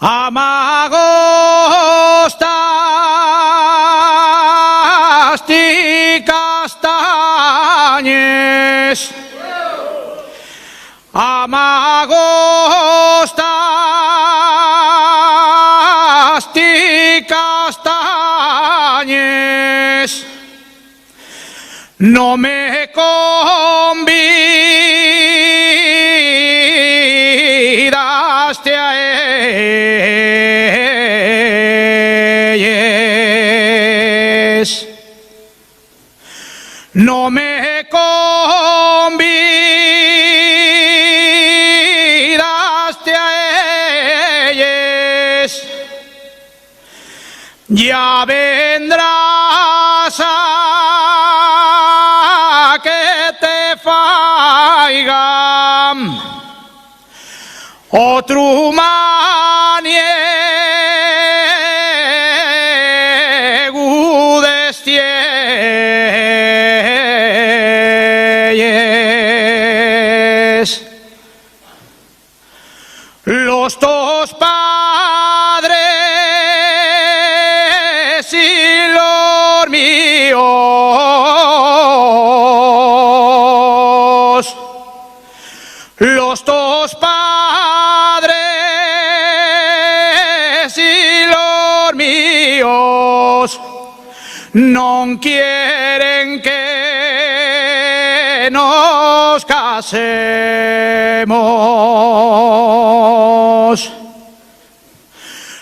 Amagostas y castañes, amagostas y castañes, no me convidaste a ellas, no me convidaste a ellas, ya vendrás a que te faigan otro maniego destielles. Los dos padres y los míos, los dos padres y los míos no quieren que nos casemos,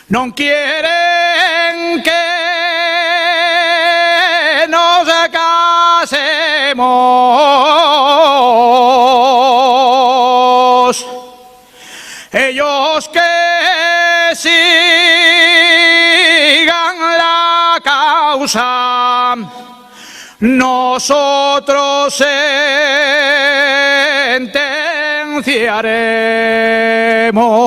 no quieren que nos casemos. Ellos que sigan la causa, nosotros sentenciaremos.